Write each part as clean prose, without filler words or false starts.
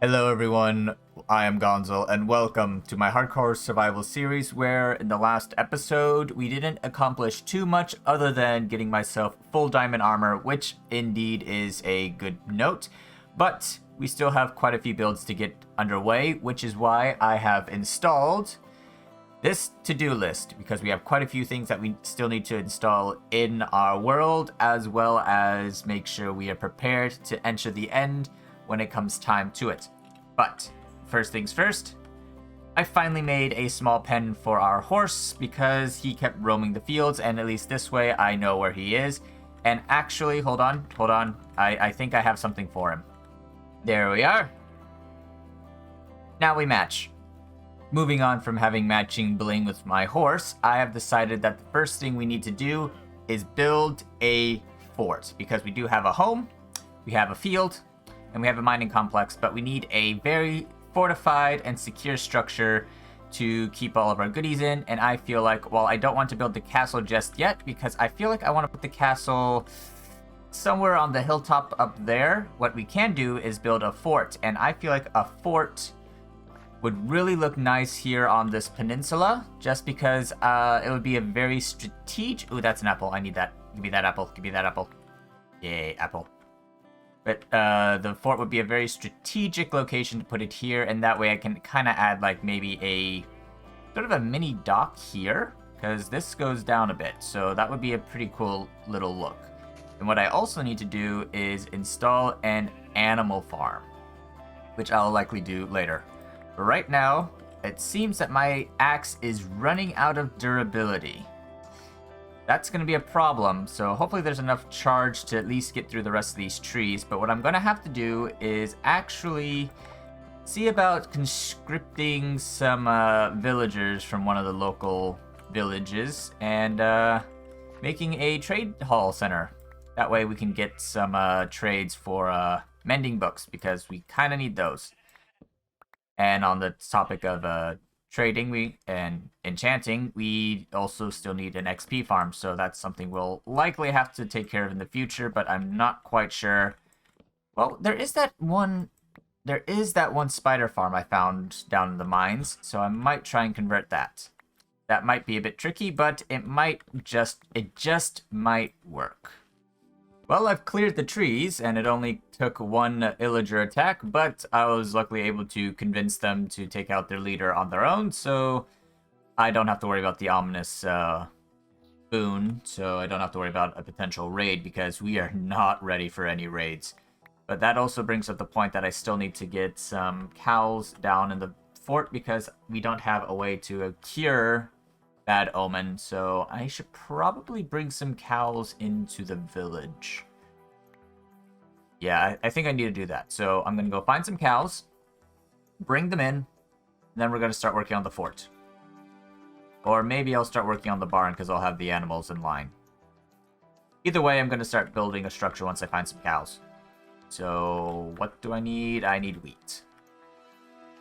Hello everyone, I am Ganxol, and welcome to my hardcore survival series where in the last episode we didn't accomplish too much other than getting myself full diamond armor, which indeed is a good note, but we still have quite a few builds to get underway, which is why I have installed this to-do list, because we have quite a few things that we still need to install in our world, as well as make sure we are prepared to enter the end when it comes time to it. But first things first, I finally made a small pen for our horse because he kept roaming the fields, and at least this way I know where he is. And actually, hold on, I think I have something for him. There we are. Now we match. Moving on from having matching bling with my horse, I have decided that the first thing we need to do is build a fort, because we do have a home, we have a field, and we have a mining complex, but we need a very fortified and secure structure to keep all of our goodies in. And I feel like, well, I don't want to build the castle just yet, because I feel like I want to put the castle somewhere on the hilltop up there. What we can do is build a fort, and I feel like a fort would really look nice here on this peninsula, just because it would be a very strategic... Ooh, that's an apple. I need that. Give me that apple. Give me that apple. Yay, apple. But the fort would be a very strategic location to put it here, and that way I can kind of add like maybe a sort of a mini dock here, because this goes down a bit, so that would be a pretty cool little look. And what I also need to do is install an animal farm, which I'll likely do later. But right now, it seems that my axe is running out of durability. That's going to be a problem, so hopefully there's enough charge to at least get through the rest of these trees. But what I'm going to have to do is actually see about conscripting some villagers from one of the local villages and making a trade hall center. That way we can get some trades for mending books, because we kind of need those. And on the topic of trading and enchanting, we also still need an XP farm, so that's something we'll likely have to take care of in the future, but I'm not quite sure. Well, there is that one spider farm I found down in the mines, so I might try and convert that. That might be a bit tricky, but it just might work. Well, I've cleared the trees, and it only took one illager attack, but I was luckily able to convince them to take out their leader on their own, so I don't have to worry about the ominous boon, so I don't have to worry about a potential raid, because we are not ready for any raids. But that also brings up the point that I still need to get some cows down in the fort, because we don't have a way to cure bad omen, so I should probably bring some cows into the village. Yeah, I think I need to do that. So I'm going to go find some cows, bring them in, and then we're going to start working on the fort. Or maybe I'll start working on the barn, because I'll have the animals in line. Either way, I'm going to start building a structure once I find some cows. So what do I need? I need wheat.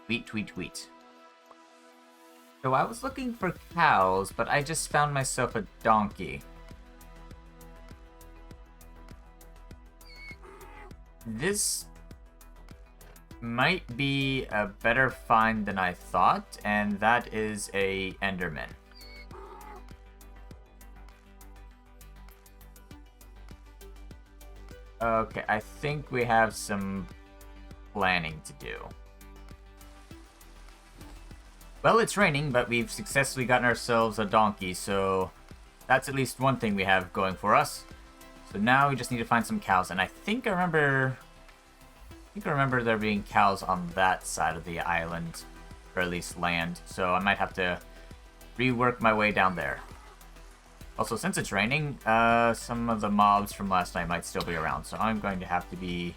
Wheat. So I was looking for cows, but I just found myself a donkey. This might be a better find than I thought, and that is a Enderman. Okay, I think we have some planning to do. Well, it's raining, but we've successfully gotten ourselves a donkey, so that's at least one thing we have going for us. So now we just need to find some cows, and I think I remember there being cows on that side of the island, or at least land, so I might have to rework my way down there. Also, since it's raining, some of the mobs from last night might still be around, so I'm going to have to be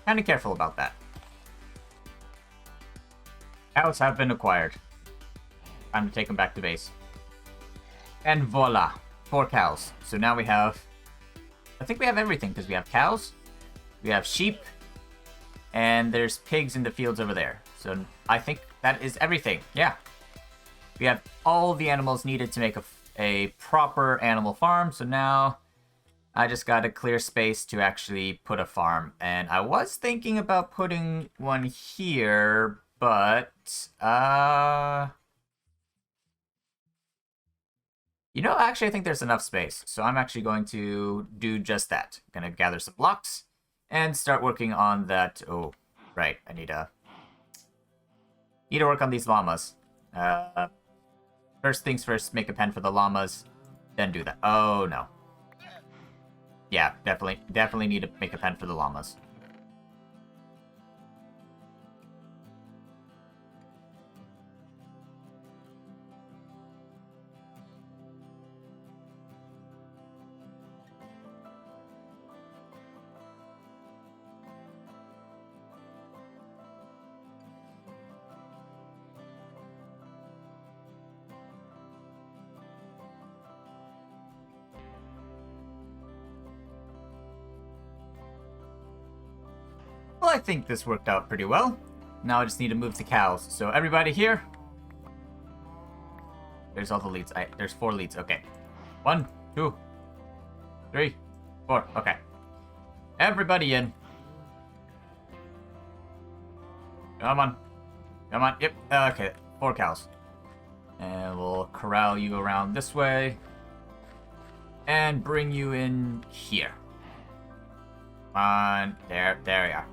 kind of careful about that. Cows have been acquired. Time to take them back to base. And voila! 4 cows. So now we have... I think we have everything, because we have cows, we have sheep, and there's pigs in the fields over there. So I think that is everything. Yeah. We have all the animals needed to make a proper animal farm. So now I just gotta clear space to actually put a farm. And I was thinking about putting one here, but, you know, actually, I think there's enough space. So I'm actually going to do just that. Gonna gather some blocks and start working on that. Oh, right. I need to work on these llamas. First things first, make a pen for the llamas, then do that. Oh, no. Yeah, definitely need to make a pen for the llamas. Well, I think this worked out pretty well. Now I just need to move the cows. So everybody here. There's all the leads. There's 4 leads. Okay. 1, 2, 3, 4. Okay. Everybody in. Come on. Come on. Yep. Okay. 4 cows. And we'll corral you around this way. And bring you in here. Come on. There we are.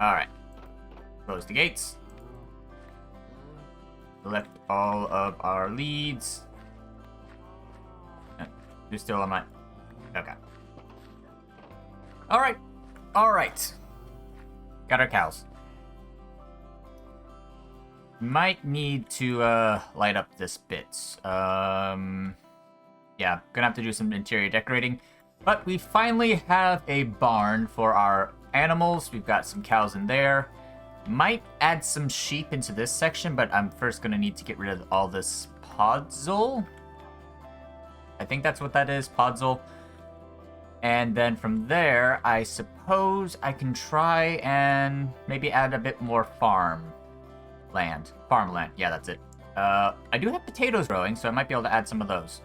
Alright. Close the gates. Select all of our leads. You're still on my... Okay. Alright. Alright. Got our cows. Might need to light up this bit. Yeah, gonna have to do some interior decorating. But we finally have a barn for our animals. We've got some cows in there. Might add some sheep into this section, but I'm first gonna need to get rid of all this podzol. I think that's what that is, podzol. And then from there, I suppose I can try and maybe add a bit more farmland. Yeah, that's it. I do have potatoes growing, so I might be able to add some of those.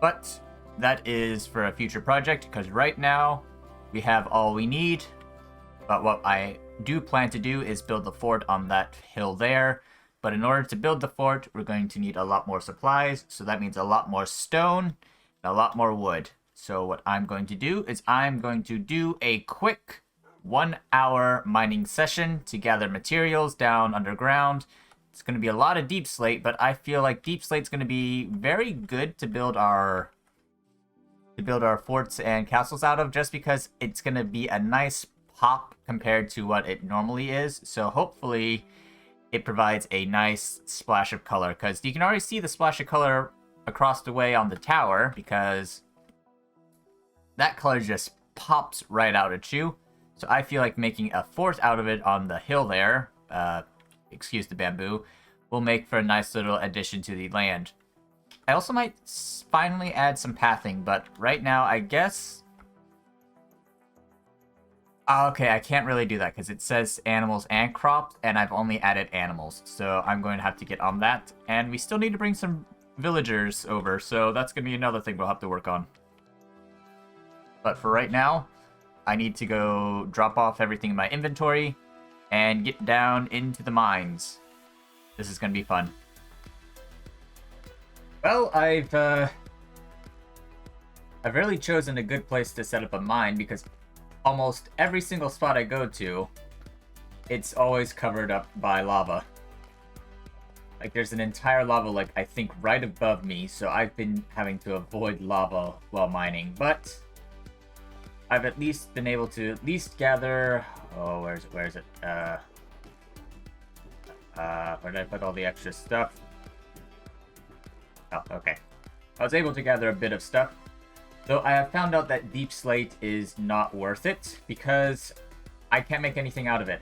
But that is for a future project, because right now we have all we need. But what I do plan to do is build the fort on that hill there. But in order to build the fort, we're going to need a lot more supplies. So that means a lot more stone and a lot more wood. So what I'm going to do is I'm going to do a quick 1-hour mining session to gather materials down underground. It's going to be a lot of deep slate, but I feel like deep slate's going to be very good to build our forts and castles out of, just because it's going to be a nice pop compared to what it normally is. So hopefully it provides a nice splash of color, because you can already see the splash of color across the way on the tower, because that color just pops right out at you. So I feel like making a fort out of it on the hill there, excuse the bamboo, will make for a nice little addition to the land. I also might finally add some pathing, but right now I guess... Okay, I can't really do that because it says animals and crops, and I've only added animals. So I'm going to have to get on that. And we still need to bring some villagers over, so that's going to be another thing we'll have to work on. But for right now, I need to go drop off everything in my inventory and get down into the mines. This is going to be fun. Well, I've really chosen a good place to set up a mine, because almost every single spot I go to, it's always covered up by lava. Like, there's an entire lava lake, I think, right above me, so I've been having to avoid lava while mining. But I've at least been able to gather... Oh, where is it? Where did I put all the extra stuff? Oh, okay. I was able to gather a bit of stuff. Though I have found out that deep slate is not worth it, because I can't make anything out of it.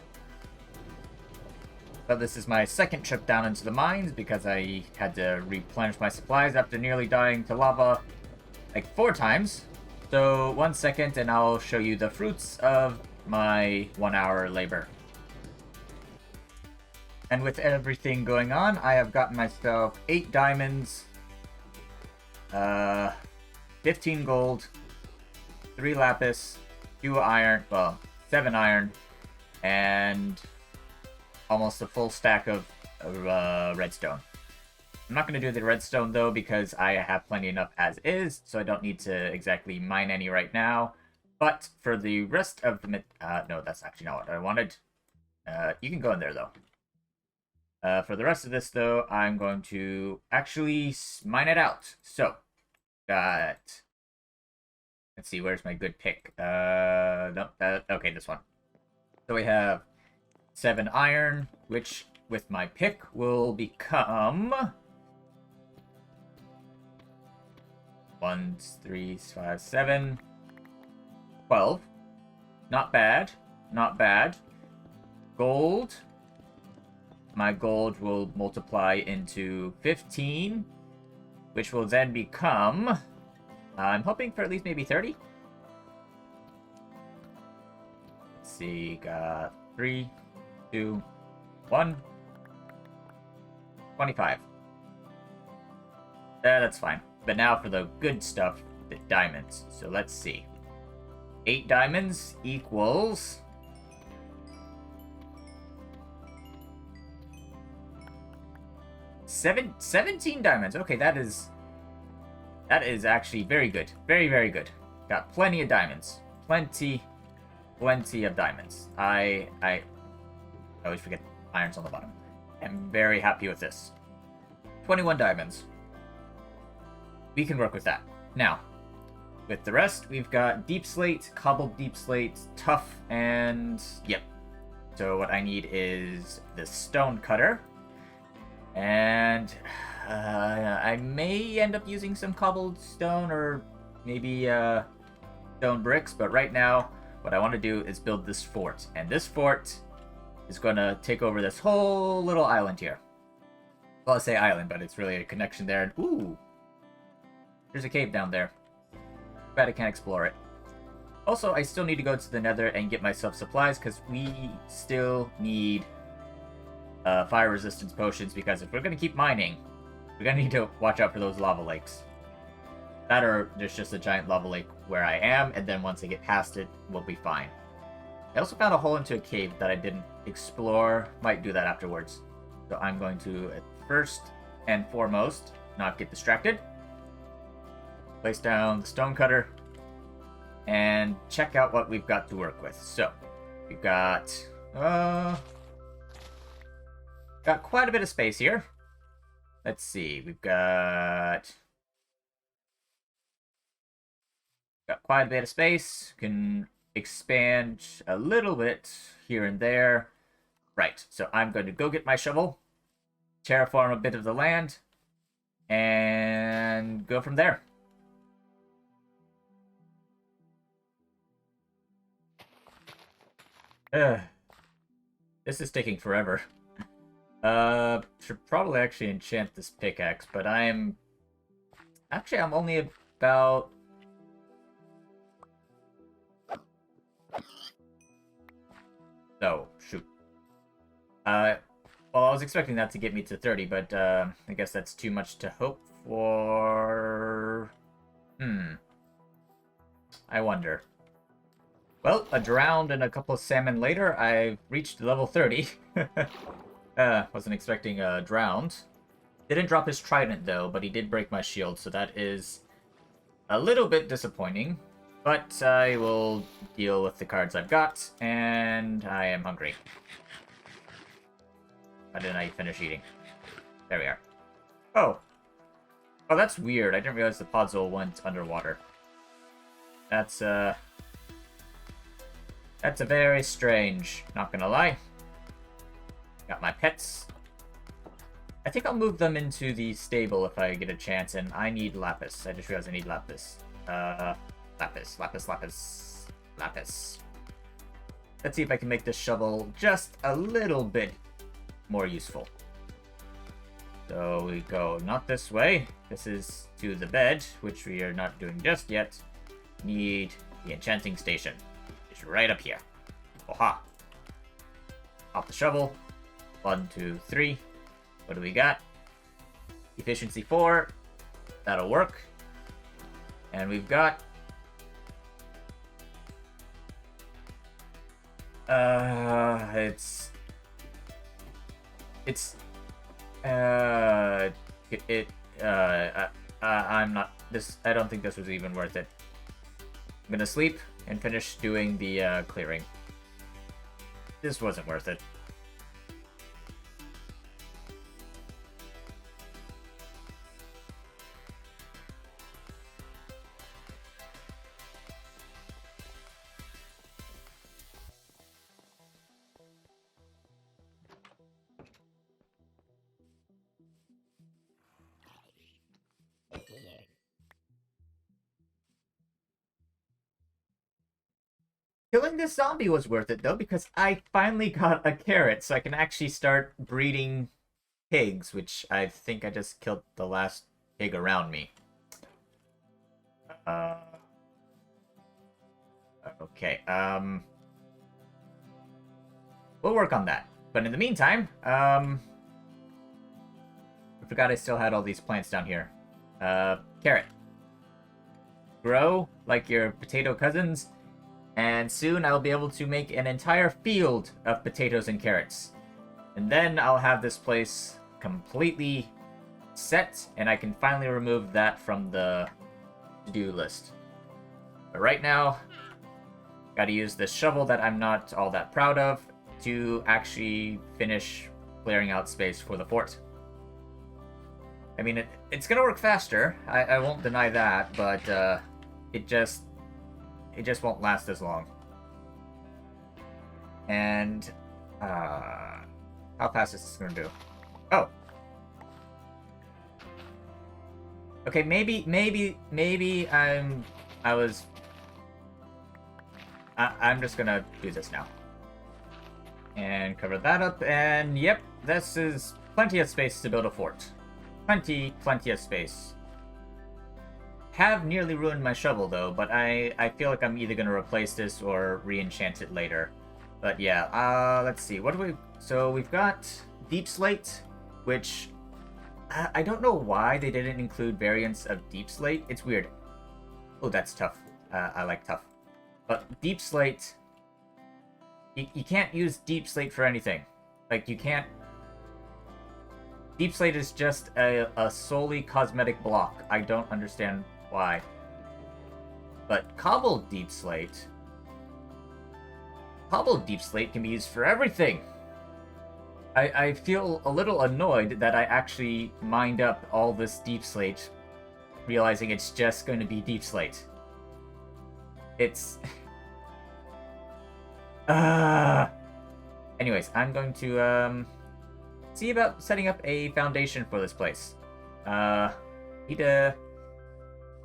But this is my second trip down into the mines, because I had to replenish my supplies after nearly dying to lava like 4 times. So 1 second and I'll show you the fruits of my 1-hour labor. And with everything going on, I have gotten myself 8 diamonds, 15 gold, 3 lapis, 2 iron, well, 7 iron, and almost a full stack of redstone. I'm not going to do the redstone, though, because I have plenty enough as is, so I don't need to exactly mine any right now. But for the rest of the... no, that's actually not what I wanted. You can go in there, though. For the rest of this, though, I'm going to actually mine it out. So, got... Let's see, where's my good pick? No, okay, this one. So we have 7 iron, which with my pick will become 1, 3, 5, 7, 12. Not bad, not bad. Gold. My gold will multiply into 15, which will then become... I'm hoping for at least maybe 30. Let's see, got 3, 2, 1. 25. That's fine. But now for the good stuff, the diamonds. So let's see. 8 diamonds equals... 17 diamonds. Okay, that is actually very good. Very, very good. Got plenty of diamonds. Plenty of diamonds. I always forget irons on the bottom. I'm very happy with this. 21 diamonds. We can work with that. Now, with the rest, we've got deep slate, cobbled deep slate, tough, and yep. So what I need is the stone cutter. And I may end up using some cobbled stone or maybe stone bricks, but right now what I want to do is build this fort. And this fort is going to take over this whole little island here. Well, I say island, but it's really a connection there. And ooh, there's a cave down there. Bet I can't explore it. Also, I still need to go to the nether and get myself supplies because we still need fire resistance potions, because if we're going to keep mining, we're going to need to watch out for those lava lakes. That or there's just a giant lava lake where I am, and then once I get past it, we'll be fine. I also found a hole into a cave that I didn't explore. Might do that afterwards. So I'm going to, first and foremost, not get distracted. Place down the stone cutter. And check out what we've got to work with. So, we've got quite a bit of space here. Let's see, we've got quite a bit of space. Can expand a little bit here and there. Right, so I'm going to go get my shovel, terraform a bit of the land, and go from there. This is taking forever. Should probably actually enchant this pickaxe, but I'm only about... No, shoot. Well, I was expecting that to get me to 30, but, I guess that's too much to hope for... I wonder. Well, a drowned and a couple of salmon later, I've reached level 30. Wasn't expecting a drowned. Didn't drop his trident, though, but he did break my shield, so that is a little bit disappointing. But I will deal with the cards I've got, and I am hungry. Why didn't I finish eating? There we are. Oh. Oh, that's weird. I didn't realize the Podzol went underwater. That's a very strange, not gonna lie. Got my pets. I think I'll move them into the stable if I get a chance, and I need lapis. I just realized I need lapis. Lapis. Let's see if I can make this shovel just a little bit more useful. So we go not this way. This is to the bed, which we are not doing just yet. Need the enchanting station. It's right up here. Oha. Off the shovel. 1, 2, 3. What do we got? Efficiency 4. That'll work. And we've got... I'm not... I don't think this was even worth it. I'm gonna sleep and finish doing the, clearing. This wasn't worth it. Killing this zombie was worth it, though, because I finally got a carrot, so I can actually start breeding pigs, which I think I just killed the last pig around me. Okay, we'll work on that. But in the meantime, I forgot I still had all these plants down here. Carrot. Grow like your potato cousins, and soon I'll be able to make an entire field of potatoes and carrots. And then I'll have this place completely set, and I can finally remove that from the to-do list. But right now, gotta use this shovel that I'm not all that proud of to actually finish clearing out space for the fort. I mean, it's gonna work faster, I won't deny that, but it just won't last as long. And how fast is this gonna do? Oh. Okay, maybe I'm just gonna do this now. And cover that up, and yep, this is plenty of space to build a fort. Plenty of space. Have nearly ruined my shovel, though, but I feel like I'm either gonna replace this or re-enchant it later. But yeah, let's see, what do we... So we've got Deep Slate, which... I don't know why they didn't include variants of Deep Slate. It's weird. Oh, that's tough. I like tough. But Deep Slate... You can't use Deep Slate for anything. Like, you can't... Deep Slate is just a solely cosmetic block. I don't understand why. But Cobbled Deep Slate... Cobbled Deep Slate can be used for everything! I feel a little annoyed that I actually mined up all this Deep Slate, realizing it's just going to be Deep Slate. It's... Anyways, I'm going to, see about setting up a foundation for this place.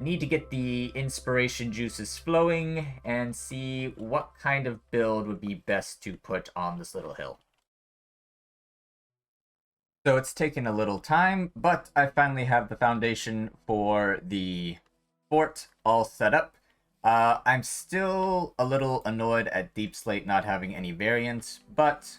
Need to get the inspiration juices flowing and see what kind of build would be best to put on this little hill. So it's taken a little time, but I finally have the foundation for the fort all set up. I'm still a little annoyed at Deep Slate not having any variants, but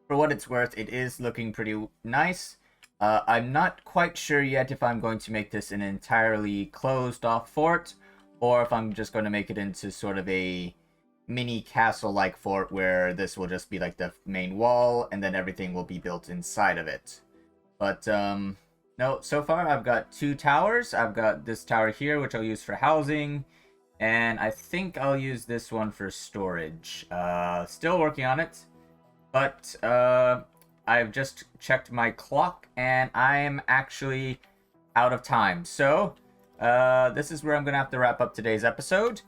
for what it's worth, it is looking pretty nice. I'm not quite sure yet if I'm going to make this an entirely closed-off fort, or if I'm just going to make it into sort of a mini castle-like fort where this will just be like the main wall, and then everything will be built inside of it. But, no, so far I've got 2 towers. I've got this tower here, which I'll use for housing, and I think I'll use this one for storage. Still working on it, but, I've just checked my clock, and I'm actually out of time. So, this is where I'm going to have to wrap up today's episode.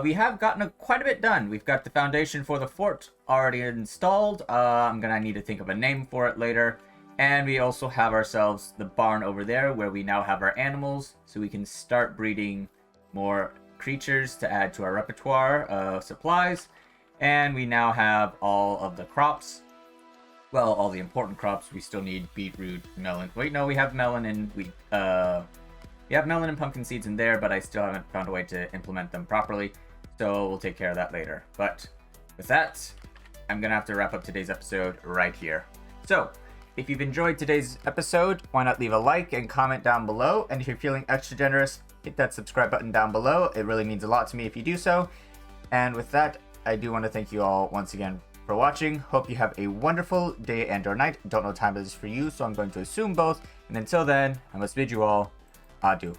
We have gotten quite a bit done. We've got the foundation for the fort already installed. I'm going to need to think of a name for it later. And we also have ourselves the barn over there where we now have our animals, so we can start breeding more creatures to add to our repertoire of supplies. And we now have all of the crops. Well, all the important crops. We still need beetroot, melon. Wait, no, we have melon and we have melon and pumpkin seeds in there, but I still haven't found a way to implement them properly. So we'll take care of that later. But with that, I'm going to have to wrap up today's episode right here. So, if you've enjoyed today's episode, why not leave a like and comment down below? And if you're feeling extra generous, hit that subscribe button down below. It really means a lot to me if you do so. And with that, I do want to thank you all once again for watching. Hope you have a wonderful day and or night. Don't know what time it is for you, so I'm going to assume both. And until then, I must bid you all adieu.